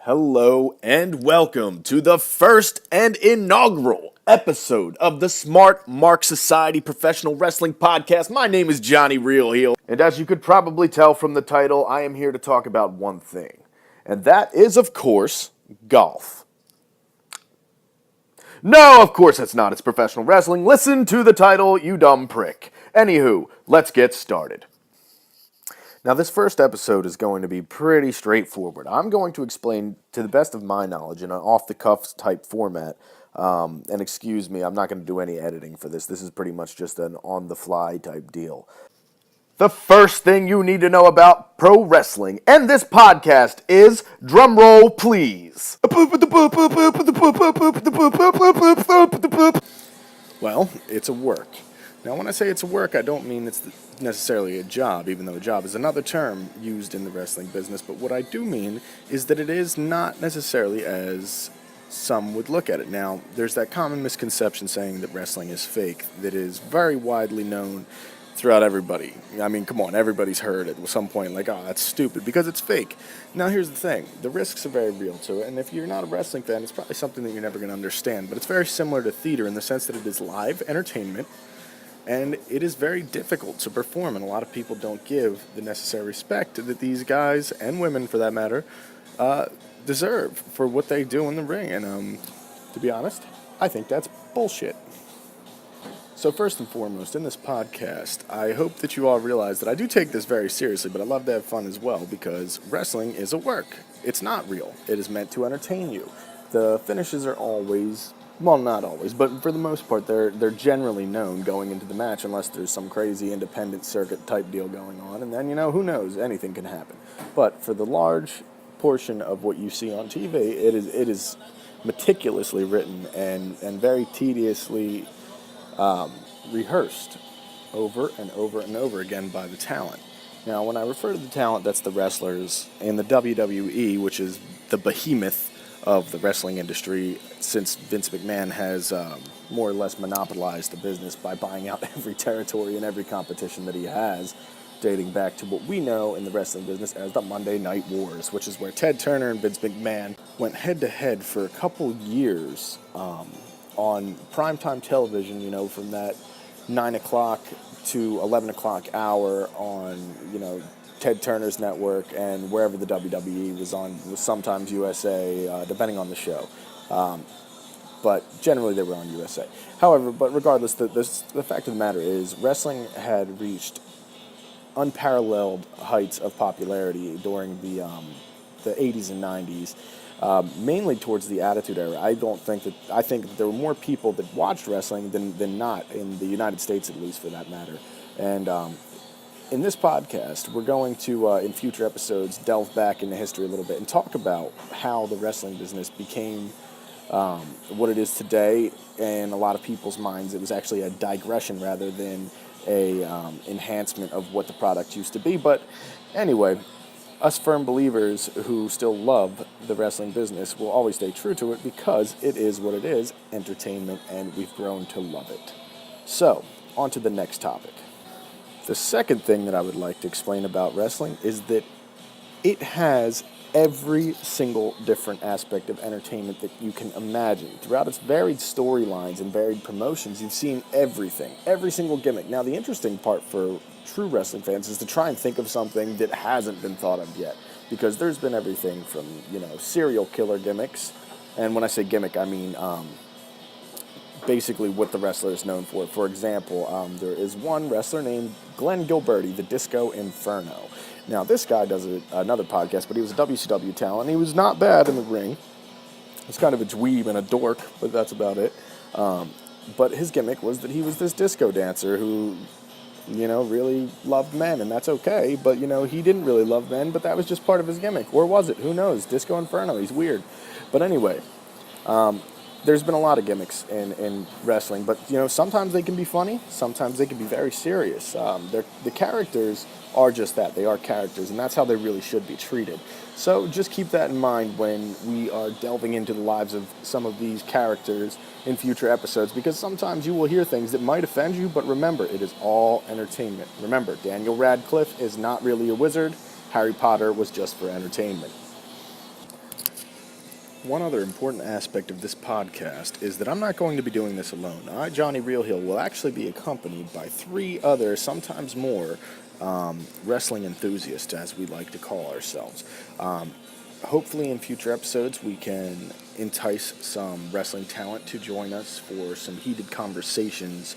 Hello and welcome to the first and inaugural episode of the Smart Mark Society Professional Wrestling Podcast. My name is Johnny Real Heel, and as you could probably tell from the title, I am here to talk about one thing, and that is, of course, golf. No, of course it's not. It's professional wrestling. Listen to the title, you dumb prick. Anywho, let's get started. Now, this first episode is going to be pretty straightforward. I'm going to explain, to the best of my knowledge, in an off-the-cuff type format. And excuse me, I'm not going to do any editing for this. This is pretty much just an on-the-fly type deal. The first thing you need to know about pro wrestling and this podcast is, drumroll please. Well, it's a work. Now, when I say it's a work, I don't mean it's necessarily a job, even though a job is another term used in the wrestling business. But what I do mean is that it is not necessarily as some would look at it. Now, there's that common misconception saying that wrestling is fake that is very widely known throughout everybody. I mean, come on, everybody's heard it at some point, like, oh, that's stupid, because it's fake. Now, here's the thing. The risks are very real to it, and if you're not a wrestling fan, it's probably something that you're never going to understand. But it's very similar to theater in the sense that it is live entertainment, and it is very difficult to perform, and a lot of people don't give the necessary respect that these guys, and women for that matter, deserve for what they do in the ring. And to be honest, I think that's bullshit. So first and foremost, in this podcast, I hope that you all realize that I do take this very seriously, but I love to have fun as well, because wrestling is a work. It's not real. It is meant to entertain you. The finishes are always... well, not always, but for the most part, they're generally known going into the match, unless there's some crazy independent circuit type deal going on, and then, who knows, anything can happen. But for the large portion of what you see on TV, it is meticulously written and very tediously rehearsed over and over and over again by the talent. Now, when I refer to the talent, that's the wrestlers in the WWE, which is the behemoth of the wrestling industry, since Vince McMahon has more or less monopolized the business by buying out every territory and every competition that he has, dating back to what we know in the wrestling business as the Monday Night Wars, which is where Ted Turner and Vince McMahon went head-to-head for a couple years on primetime television, from that 9 o'clock to 11 o'clock hour on, Ted Turner's network, and wherever the WWE was on, was sometimes USA, depending on the show. But generally they were on USA. However, but regardless, the fact of the matter is, wrestling had reached unparalleled heights of popularity during the 80s and 90s, mainly towards the Attitude Era. I think that there were more people that watched wrestling than not, in the United States at least, for that matter. And in this podcast, we're going to, in future episodes, delve back into history a little bit and talk about how the wrestling business became what it is today. In a lot of people's minds, it was actually a digression rather than a enhancement of what the product used to be. But anyway, us firm believers who still love the wrestling business will always stay true to it, because it is what it is, entertainment, and we've grown to love it. So, on to the next topic. The second thing that I would like to explain about wrestling is that it has every single different aspect of entertainment that you can imagine. Throughout its varied storylines and varied promotions, you've seen everything, every single gimmick. Now, the interesting part for true wrestling fans is to try and think of something that hasn't been thought of yet, because there's been everything from, serial killer gimmicks, and when I say gimmick, I mean basically what the wrestler is known for. For example, there is one wrestler named Glenn Gilberti, the Disco Inferno. Now, this guy does another podcast, but he was a WCW talent, and he was not bad in the ring. He's kind of a dweeb and a dork, but that's about it. But his gimmick was that he was this disco dancer who, really loved men, and that's okay. But, he didn't really love men, but that was just part of his gimmick. Or was it? Who knows? Disco Inferno, he's weird. But anyway, there's been a lot of gimmicks in wrestling, but, sometimes they can be funny, sometimes they can be very serious. The characters are just that. They are characters, and that's how they really should be treated. So just keep that in mind when we are delving into the lives of some of these characters in future episodes, because sometimes you will hear things that might offend you, but remember, it is all entertainment. Remember, Daniel Radcliffe is not really a wizard. Harry Potter was just for entertainment. One other important aspect of this podcast is that I'm not going to be doing this alone. I, Johnny Realhill, will actually be accompanied by three other, sometimes more, wrestling enthusiasts, as we like to call ourselves. Hopefully in future episodes we can entice some wrestling talent to join us for some heated conversations,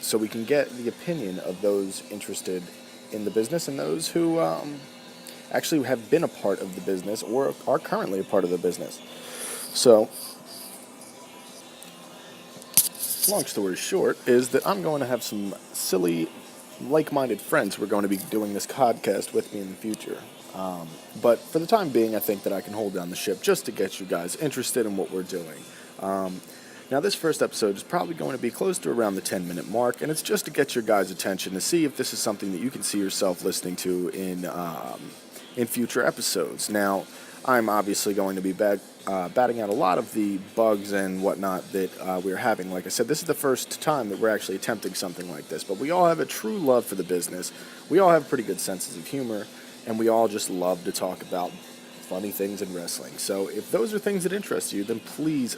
so we can get the opinion of those interested in the business and those who actually have been a part of the business or are currently a part of the business. So, long story short is that I'm going to have some silly, like-minded friends who are going to be doing this podcast with me in the future. But for the time being, I think that I can hold down the ship just to get you guys interested in what we're doing. Now, this first episode is probably going to be close to around the 10-minute mark, and it's just to get your guys' attention to see if this is something that you can see yourself listening to in future episodes. Now, I'm obviously going to be batting out a lot of the bugs and whatnot that we're having. Like I said, this is the first time that we're actually attempting something like this, but we all have a true love for the business. We all have pretty good senses of humor, and we all just love to talk about funny things in wrestling. So if those are things that interest you, then please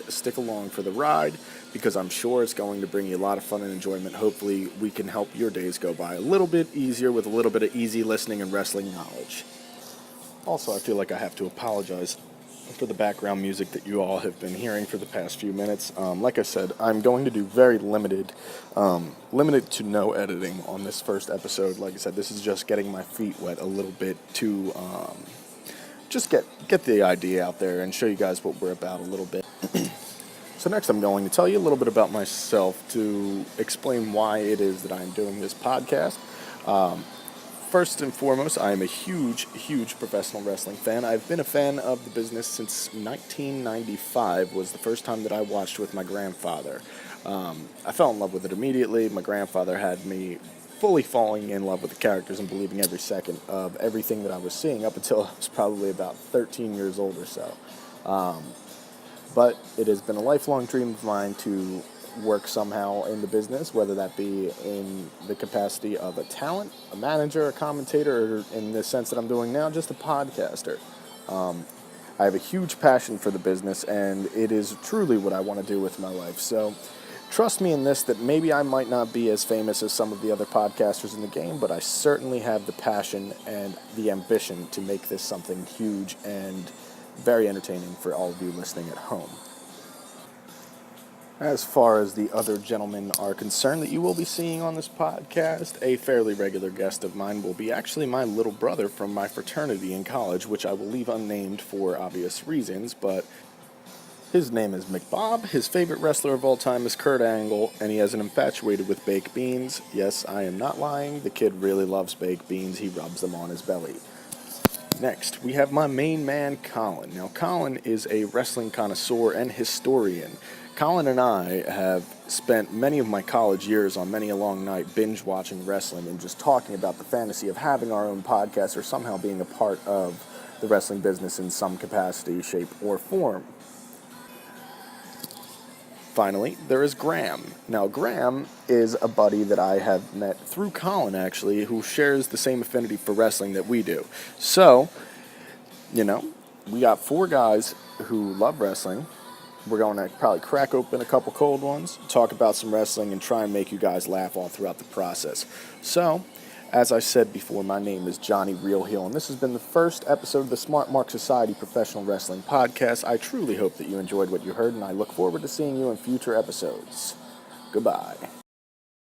stick along for the ride, because I'm sure it's going to bring you a lot of fun and enjoyment. Hopefully we can help your days go by a little bit easier with a little bit of easy listening and wrestling knowledge. Also, I feel like I have to apologize for the background music that you all have been hearing for the past few minutes. Like I said, I'm going to do very limited to no editing on this first episode. Like I said, this is just getting my feet wet a little bit to just get the idea out there and show you guys what we're about a little bit. So next I'm going to tell you a little bit about myself to explain why it is that I'm doing this podcast. First and foremost, I am a huge professional wrestling fan. I've been a fan of the business since 1995 was the first time that I watched with my grandfather. I fell in love with it immediately. My grandfather had me fully falling in love with the characters and believing every second of everything that I was seeing up until I was probably about 13 years old or so. But it has been a lifelong dream of mine to work somehow in the business, whether that be in the capacity of a talent, a manager, a commentator, or in the sense that I'm doing now, just a podcaster. I have a huge passion for the business, and it is truly what I want to do with my life. So trust me in this, that maybe I might not be as famous as some of the other podcasters in the game, but I certainly have the passion and the ambition to make this something huge and very entertaining for all of you listening at home. As far as the other gentlemen are concerned that you will be seeing on this podcast, a fairly regular guest of mine will be actually my little brother from my fraternity in college, which I will leave unnamed for obvious reasons, but his name is McBob. His favorite wrestler of all time is Kurt Angle, and he has an infatuated with baked beans. Yes, I am not lying. The kid really loves baked beans. He rubs them on his belly. Next, we have my main man, Colin. Now, Colin is a wrestling connoisseur and historian. Colin and I have spent many of my college years on many a long night binge watching wrestling and just talking about the fantasy of having our own podcast or somehow being a part of the wrestling business in some capacity, shape, or form. Finally, there is Graham. Now, Graham is a buddy that I have met through Colin, actually, who shares the same affinity for wrestling that we do. So, we got four guys who love wrestling. We're going to probably crack open a couple cold ones, talk about some wrestling, and try and make you guys laugh all throughout the process. So, as I said before, my name is Johnny Realhill, and this has been the first episode of the Smart Mark Society Professional Wrestling Podcast. I truly hope that you enjoyed what you heard, and I look forward to seeing you in future episodes. Goodbye.